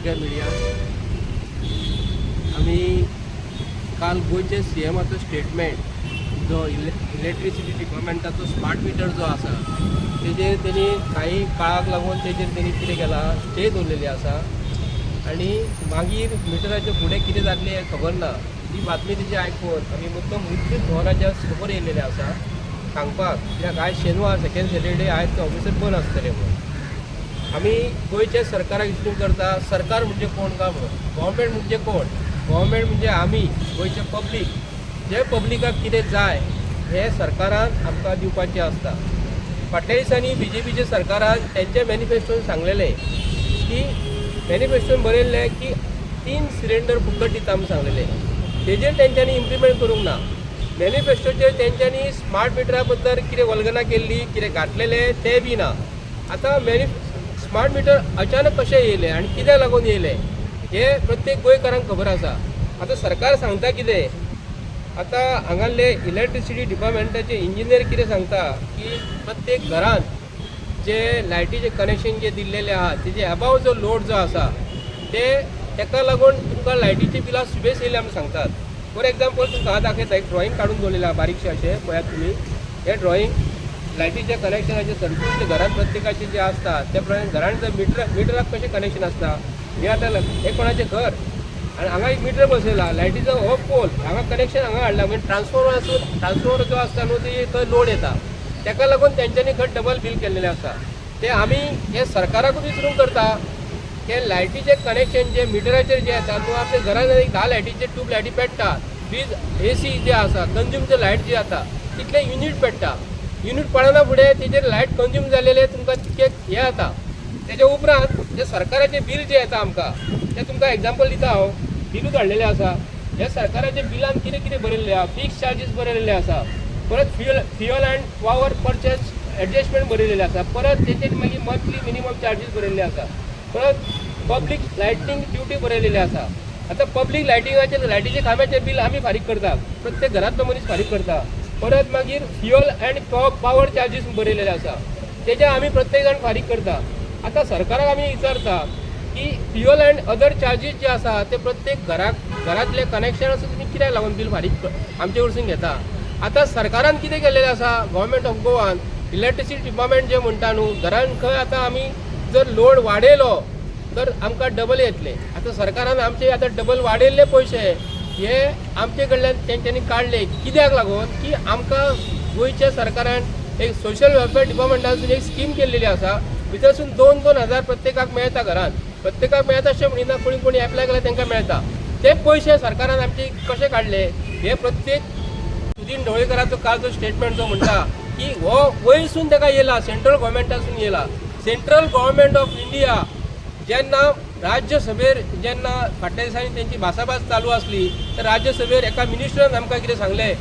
सगळ्या मिडिया आम्ही काल गोयचे CMाचो स्टेटमेंट जो इलेक्ट्रिसिटी डिपार्टमेंटाचो स्मार्ट मीटर जो आसा तेजेर तेणी काही काळाक लागून तेजेर तेणी कितें केला स्टे दवरलेली आसा आनी मागीर मिटराचे फुडें कितें जातलें हें खबर ना। ही बातमी तेजी आयकून आमी मुद्दम गोवराच्या समोर येयलेले आसा सांगपाक, कित्याक आयज शेनवार सेकंड सॅटर्डे आयज ते ऑफिसर बंद आसतले म्हणून। आमी गोंयच्या सरकाराक विचारून करता सरकार म्हणजे कोण काय म्हणून। गव्हर्मेंट म्हणजे कोण? गव्हर्मेंट म्हणजे आमी गोंयचे पब्लीक। जे पब्लिकाक कितें जाय हे सरकारान आमकां दिवपाचें आसता। फाटल्या दिसांनी BJPच्या सरकारान तेंच्या मॅनिफेस्टोन सांगलेलें की मॅनिफेस्टोन बरयल्लें की 3 सिलिंडर फुकट दिता म्हणून सांगलेलें। तेजेर तेंच्यांनी इम्प्लिमेंट करूंक ना। मॅनिफेस्टोचेर तेंच्यांनी स्मार्ट मिटरा बद्दल कितें वल्गना केल्ली कितें घातलेले ते बी ना। आतां स्मार्ट मिटर अचानक कशें येयले आनी कित्याक लागून येयले हे प्रत्येक गोंयकारांक खबर आसा। आतां सरकार सांगता कितें, आतां हांगासले इलेक्ट्रिसिटी डिपार्टमेंटाचे इंजिनियर कितें सांगता की प्रत्येक घरांत जे लायटीचे कनेक्शन जे दिल्लेले आहा तेजे अबाव जो लोड जो आसा तेका लागून तुमकां लायटीचे बिलां सुबेज येयल्या म्हणून सांगतात। फॉर एग्जाम्पल तुमकां हांव दाखयता, एक ड्रॉईंग काडून दवरलेलें आहा बारीकशें अशें पळयात तुमी। हे ड्रॉईंग लायटीच्या कनेक्शनाचे सर्किट घरांत प्रत्येकाचे जे आसता त्या प्रमाणे घरांत जर मिटराक कशें कनेक्शन आसता, हे आतां हे कोणाचें घर आनी हांगा एक मिटर बसयला, लायटीचो हो पोल हांगा कनेक्शन हांगा हाडला म्हणजे ट्रान्सफॉर्मर जो आसता न्हू ते थंय लोड येता, तेका लागून तेंच्यांनी खंय डबल बील केल्लेलें आसा। ते आमी हे सरकाराकूच विचारून करता हे लायटीचे कनेक्शन जे मिटराचेर जे येता तूं आपल्या घरांत एक 10 लायटीचे ट्यूब लायटी पेट्टा, फ्रीज AC जे आसा कंज्यूमचे लायट जी जाता तितले युनिट पेट्टा, युनिट पडना फुडें तेजेर लायट कंज्यूम जालेले तुमकां तितके हे जाता। तेज्या उपरांत जे सरकाराचे बील जे येता आमकां ते तुमकां एग्जाम्पल दिता हांव, बिलूच हाडलेलें आसा। हे सरकाराच्या बिलान कितें कितें बरयल्लें आहा, फिक्स चार्जीस बरयल्ले आसा, परत fuel and power purchase adjustment बरयलेलें आसा, परत तेचेर मागीर मंथली मिनिमम चार्जीस बरयल्ले आसा, परत पब्लीक लायटिंग ड्युटी बरयलेली आसा। आतां पब्लीक लायटीचे खांब्याचे बील आमी फारीक करता, प्रत्येक घरांतलो मनीस फारीक करता। परत मागीर फ्युअल एंड पॉवर चार्जीस बरयलेले आसा, तेजे आमी प्रत्येक जाण फारीक करता। आतां सरकाराक आमी विचारता की फ्युअल एंड अदर चार्जीस जे आसा ते प्रत्येक घरांतले कनेक्शन आसा तुमी कित्याक लागून बील फारीक आमचे कडसून घेता। आतां सरकारान कितें केल्लेलें आसा, गव्हर्मेंट ऑफ गोवान इलेक्ट्रिसिटी डिपार्टमेंट जे म्हणटा न्हू, घरान खंय आतां आमी जर लोड वाडयलो तर आमकां डबल येतले। आतां सरकारान आमचे आतां डबल वाडयल्ले पयशे हे आमचे कडल्यान तेंच्यांनी काडले, कित्याक लागून की आमकां गोंयच्या सरकारान एक सोशल वेलफेअर डिपार्टमेंटासून एक स्कीम केल्लेली आसा, भितरसून 2-2 हजार प्रत्येकाक मेळटा घरांत। प्रत्येकाक मेळटा अशें म्हणिना, कोणी एप्लाय केल्यार तांकां मेळटा। ते पयशे सरकारान आमचे कशे काडले हे प्रत्येक सुदीन ढवळीकराचो काल जो स्टेटमेंट जो म्हणटा की हो वयरसून ताका येयला, सेंट्रल गव्हर्मेंटासून येयला। सेंट्रल गव्हर्मेंट ऑफ इंडिया जेन्ना राज्यसभेर जेन्ना फाटल्या दिसांनी तेंची भासाभास चालू आसली तर राज्यसभेर एका मिनिस्टरान आमकां कितें सांगलें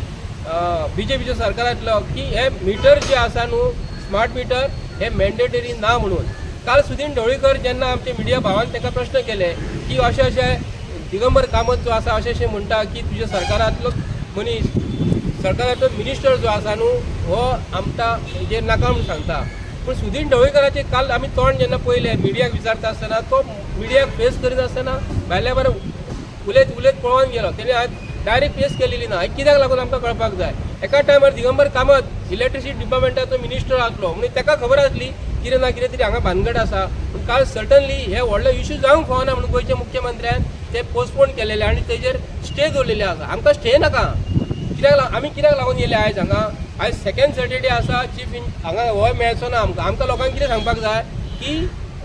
BJPच्या सरकारांतलो की हे मिटर जे आसा न्हू स्मार्ट मिटर हे मॅन्डेटरी ना म्हणून। काल सुदीन ढवळीकर जेन्ना आमचे मिडिया भावान ताका प्रश्न केले की अशें दिगंबर कामत जो आसा अशें म्हणटा की तुज्या सरकारांतलो मनीस सरकाराचो मिनिस्टर जो आसा न्हू हो आमकां हेजेर नाका म्हणून सांगता। पूण सुदीन ढवळीकराचें काल आमी तोंड जेन्ना पळयलें मिडियाक विचारता आसतना तो मिडियाक फेस करीत आसतना भायल्या बरें उलयत पळोवन गेलो, तेणी डायरेक्ट फेस केलेली ना। कित्याक लागून आमकां कळपाक जाय, एका टायमार दिगंबर कामत इलेक्ट्रिसिटी डिपार्टमेंटाचो मिनिस्टर आसलो म्हणून ताका खबर आसली कितें ना कितें तरी हांगा भानगड आसा। पूण काल सर्टनली हे व्हडलो इश्यू जावंक फावना म्हणून गोंयच्या मुख्यमंत्र्यान ते पोस्टपोन केलेले आनी तेजेर स्टे दवरलेले आसा। आमकां स्टे नाका, आमी कित्याक लागून येयले आयज हांगा। आयज सेकंड सॅटर्डे आसा, चीफ हांगा हो मेळचो ना आमकां लोकांक कितें सांगपाक जाय की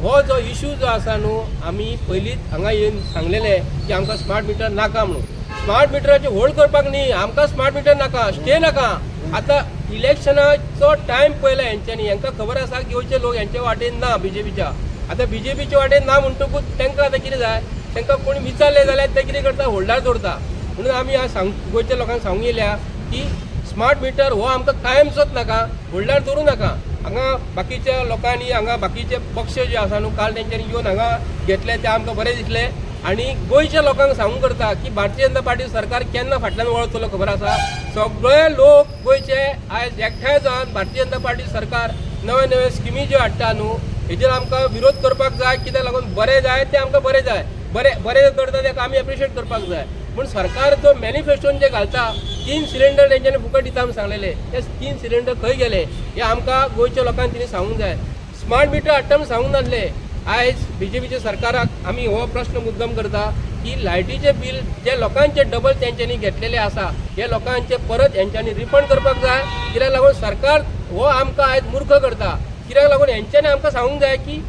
हो जो इश्यू जो आसा न्हू आमी पयलींच हांगा येवन सांगलेले की आमकां स्मार्ट मिटर नाका म्हणून। स्मार्ट मिटराचे होल्ड करपाक न्ही, आमकां स्मार्ट मिटर नाका, स्टे नाका। आतां इलेक्शनाचो टायम पयला हेंच्यांनी, हांकां खबर आसा की गोंयचे लोक हेंच्या वाटेन ना BJPच्या। आतां BJPच्या वाटेन ना म्हणटकूच तांकां आतां कितें जाय, तांकां कोणी विचारलें जाल्यार ते कितें करता, होल्डार दवरता। म्हणून आमी आज गोंयच्या लोकांक सांगूंक येयल्या की स्मार्ट मिटर हो आमकां कायमचोच नाका, होल्डार दवरूं नाका। हांगा बाकीच्या लोकांनी हांगा बाकीचे पक्ष जे आसा न्हू काल तेंच्यांनी येवन हांगा घेतले ते आमकां बरें दिसलें। आनी गोंयच्या लोकांक सांगूंक करता की भारतीय जनता पार्टी सरकार केन्ना फाटल्यान वळतलो खबर आसा। सगळे लोक गोंयचे आयज एकठांय जावन भारतीय जनता पार्टी सरकार नवे नवे स्किमी ज्यो हाडटा न्हू हेजेर आमकां विरोध करपाक जाय, कित्याक लागून बरें जाय तें आमकां बरें जाय, बरें करता तेका आमी एप्रिशिएट करपाक जाय. पूण सरकार जो मॅनिफेस्टोन जे घालता 3 सिलिंडर तेंच्यांनी फुकट दिता म्हूण सांगलेले, ते 3 सिलिंडर खंय गेले हे आमकां गोंयच्या लोकांक तिणी सांगूंक जाय. स्मार्ट मिटर हाडटा म्हूण सांगूंक नासले. आयज बीजेपीच्या सरकाराक आमी हो प्रश्न मुद्दम करता की लायटीचे बील जे लोकांचे डबल तेंच्यांनी घेतलेले आसा हे लोकांचे परत हेंच्यांनी रिफंड करपाक जाय. कित्याक लागून सरकार हो आमकां आयज मूर्ख करता. कित्याक लागून हेंच्यांनी आमकां सांगूंक जाय की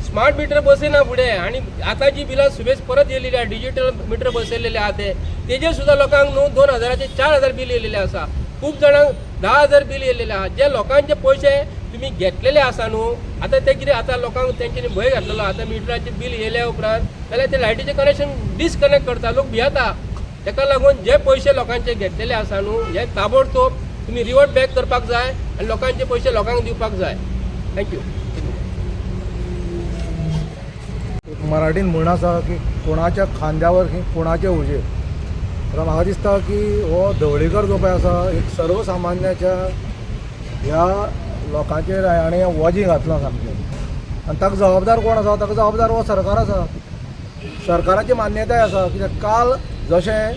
स्मार्ट मिटर बसयना फुडें आनी आतां जी बिलां सुबेज परत येयलेली आहा, डिजिटल मिटर बसयलेले आहा तेजेर सुद्दां लोकांक न्हू 2000 4000 बील येयलेले आसा. खूब जाणांक 10,000 बील येयलेले आहा. जे लोकांचे पयशे तुमी घेतलेले आसा न्हू, आतां ते कितें आतां लोकांक तेंच्यांनी भंय घातलेलो आतां मिटराचें बील येयल्या उपरांत जाल्यार ते लायटीचें कनेक्शन डिस्कनेक्ट करता, लोक भियेता. ताका लागून जे पयशे लोकांचे घेतलेले आसा न्हू हे ताबडतोब तुमी रिवर्ट बॅक करपाक जाय आनी लोकांचे पयशे लोकांक दिवपाक जाय. थँक्यू. मराठीन म्हण आसा की कोणाच्या खांद्यावर कोणाचे उजेर. तर म्हाका दिसता की हो ढवळीकर जो पळय आसा एक सर्वसामान्याच्या ह्या लोकांचेर हाणें वजें घातलां सामकें. आनी ताका जबाबदार कोण आसा? ताका जबाबदार हो सरकार आसा. सरकाराची मान्यताय आसा. कित्याक काल जशें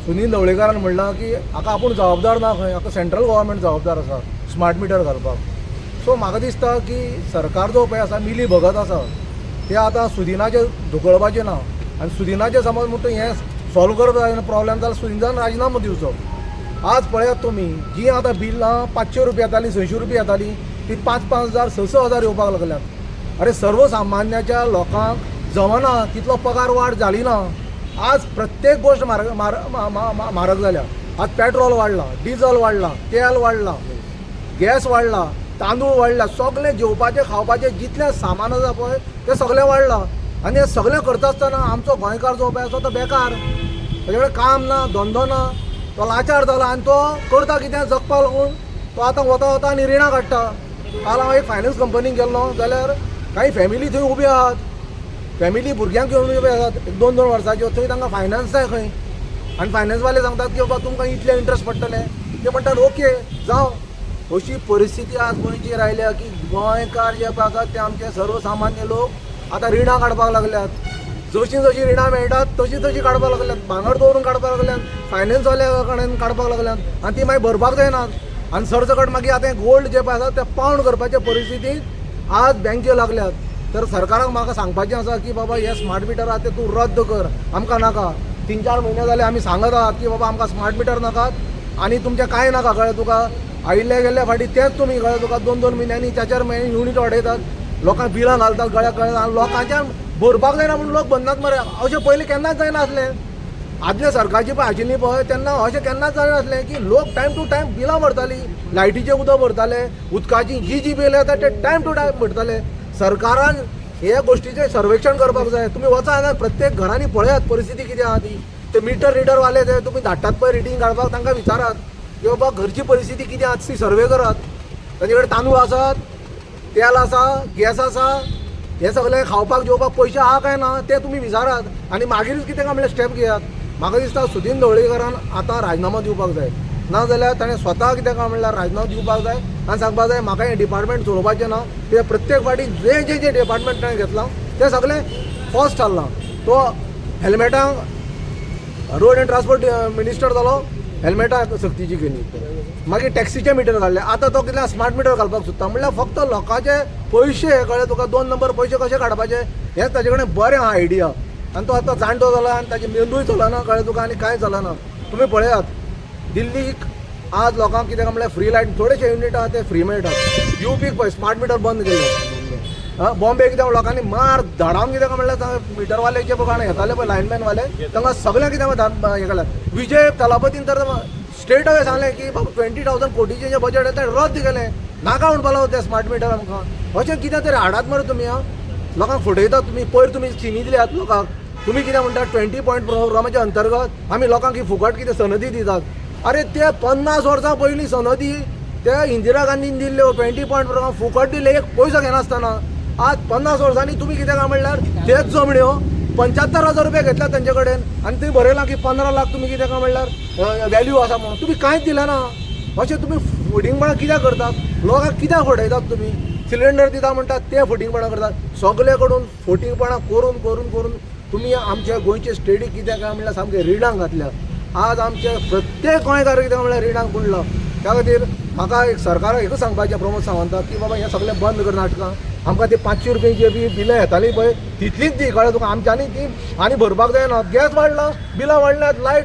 सुनील ढवळीकरान म्हणलां की हाका आपूण जबाबदार ना, खंय हाका सेंट्रल गव्हर्मेंट जबाबदार आसा स्मार्ट मिटर घालपाक. सो म्हाका दिसता की सरकार जो पळय आसा मिली भगत आसा ते आतां सुदिनाचेर धुकळपाचें ना. आनी सुदिनाचें समज म्हणटा हें सॉल्व करप जायना प्रॉब्लेम जाल्यार सुदिनान राजिनामो दिवचो. आज पळयात तुमी जी आतां बिलां 500 रुपया येतालीं 600 रुपया येतालीं ती 5,000 6,000 येवपाक लागल्यात. अरे सर्वसामान्याच्या लोकांक जमना तितलो पगार वाड जाली ना. आज प्रत्येक गोश्ट म्हारग जाल्या. आज पेट्रोल वाडला, डिझल वाडला, तेल वाडला, गॅस वाडला, तांदूळ वाडला, सगळें जेवपाचें खावपाचें जितलें सामान आसा पळय तें सगळें वाडलां. आनी हें सगळें करता आसतना आमचो गोंयकार जो पळय आसा तो बेकार, ताजे कडेन काम ना, धंदो ना, तो लाचार जाला. आनी तो करता कितें जगपा लागून तो आतां वता आनी रिणां काडटा. काल हांव एक फायनान्स कंपनीक गेल्लो जाल्यार काही फॅमिली थंय उबी आहात, फॅमिली भुरग्यांक घेवन उबे आसात 1-2 वर्साच्यो. थंय तांकां फायनान्स जाय खंय. आनी फायनान्सवाले सांगतात की बाबा तुमकां इतले इंट्रस्ट पडटले. ते म्हणटात ओके जावं. अशी परिस्थिती आज गोंयची रायल्या की गोंयकार जे आसात ते आमचे सर्वसामान्य लोक आतां रिणां काडपाक लागल्यात. जशी रिणां मेळटात तशी काडपाक लागल्यात, भांगर दवरून काडपाक लागल्यात, फायनान्सवाल्या कडेन काडपाक लागल्यात आनी ती मागीर भरपाक जायनात. आनी सरसकट मागीर आतां गोल्ड जे पळय आसा ते पावंड करपाचे परिस्थितींत आज बँक्यो लागल्यात. तर सरकाराक म्हाका सांगपाचें आसा की बाबा हे स्मार्ट मिटर आहा ते तूं रद्द कर, आमकां नाका. 3-4 म्हयने जाले आमी सांगत आहात की बाबा आमकां स्मार्ट मिटर नाकात आनी तुमचें कांय नाका कळ्ळें तुका. आयिल्ले गेल्ले फाटीं तेंच तुमी कळ्ळें तुका 2-2 म्हयन्यांनी 4-4 म्हयन्यांनी युनीट वाडयतात, लोकांक बिलां घालतात गळ्याक कळ्ळें. आनी लोकांच्यान भरपाक जायना म्हणून लोक बंदात मरे. अशें पयलीं केन्नाच जायनासलें. आदले सरकारची पळय आशिल्ली पळय तेन्ना अशें केन्नाच जायनासलें की लोक टायम टू टायम बिलां भरतालीं, लायटीचें उदक भरताले, उदकाची जी बिल येता ते टायम टू टायम भरताले. सरकारान हे गोश्टीचें सर्वेक्षण करपाक जाय. तुमी वचात प्रत्येक घरांनी पळयात परिस्थिती कितें आहा ती. ते मिटर रिडरवाले ते तुमी धाडटात पळय रिडींग काडपाक तांकां विचारात की बाबा घरची परिस्थिती कितें आहा ती सर्वे करात. ताजे कडेन तांदूळ आसात, तेल आसा, गॅस आसा, हे सगळें खावपाक जेवपाक पयशे आहा काय ना ते तुमी विचारात आनी मागीरच कितें काय म्हणल्यार स्टेप घेयात. म्हाका दिसता सुदीन ढवळीकरान आतां राजिनामो दिवपाक जाय. नाजाल्यार ताणें स्वता कितें काय म्हणल्यार राजिनामो दिवपाक जाय आनी सांगपाक जाय म्हाका हें डिपार्टमेंट चलोवपाचें ना. ते प्रत्येक फावटी जे डिपार्टमेंट ताणें घेतलां तें सगळें फर्स्ट हाडलां. तो हेल्मेटांक रोड एंड ट्रान्सपोर्ट मिनिस्टर जालो, हेल्मेटां सक्तीची केली. मागीर टॅक्सीचे मिटर घातले. आतां तो कितल्या स्मार्ट मिटर घालपाक सोदता. म्हणल्यार फक्त लोकांचे पयशे कळ्ळे तुका 2 नंबर पयशे कशे काडपाचे हेंच ताजे कडेन बरें आहा आयडिया. आनी तो आतां जाणटो जाला आनी ताजे मेंदूय चलना कळ्ळें तुका आनी कांय चलना. तुमी पळयात दिल्लीक आज लोकांक कितें म्हणल्यार फ्री लायट थोडेशे युनिट आहा ते फ्री मेळटात. युपीक पळय स्मार्ट मिटर बंद केले. बॉम्बे कितें लोकांनी मार धाडावन कितें काय म्हणल्यार मिटरवाले जे पळय येताले पळय लायनमॅनवाले तांकां सगळें कितें हे केल्यात. विजय थलापतीन तर स्ट्रेट अवे सांगलें की बाबा 20,000 कोटीचें जें बजेट येता रद्द केलें. नाका म्हणपाक लागलो ते स्मार्ट मिटर आमकां. अशें कितें तरी हाडात मरे तुमी. लोकांक फटयतात तुमी. पयर तुमी चिनी दिल्यात लोकांक. तुमी कितें म्हणटात 20 पॉयंट प्रोग्रामाच्या अंतर्गत आमी लोकांक ही फुकट कितें सनदी दितात. अरे ते 50 वर्सां पयलीं सनदी ते इंदिरा गांधीन दिल्ल्यो 20 पॉयंट प्रोग्राम फुकट दिले एक पयसो घेनासतना. आज 50 वर्सांनी तुमी कितें काय म्हणल्यार तेच जमण्यो 75,000 रुपया घेतला तेंचे कडेन आनी थंय बरयलां की 15 लाख तुमी कितें काय म्हणल्यार वॅल्यू आसा म्हणून. तुमी कांयच दिलें ना. अशें तुमी फुडींगपणां कित्याक करतात. लोकांक कित्याक फटयतात तुमी. सिलेंडर दिता म्हणटात ते फटींगपणां करतात. सगळे कडून फटींगपणां करून करून करून तुमी आमच्या गोंयचे स्टेटीक कित्याक काय म्हणल्यार सामके रिणांक घातल्या. आज आमचे प्रत्येक गोंयकार कित्याक म्हणल्यार रिणांक पडला. त्या खातीर म्हाका एक सरकाराक एकूच सांगपाचें प्रमोद सावंताक की बाबा हें सगळें बंद कर नाटकां. आमकां ती 500 रुपयांची बी बिलां येतालीं पळय तितलीच दी कळ्ळें तुका. आमच्यांनी ती आनी भरपाक जायना. गॅस वाडला, बिलां वाडल्यात, लायट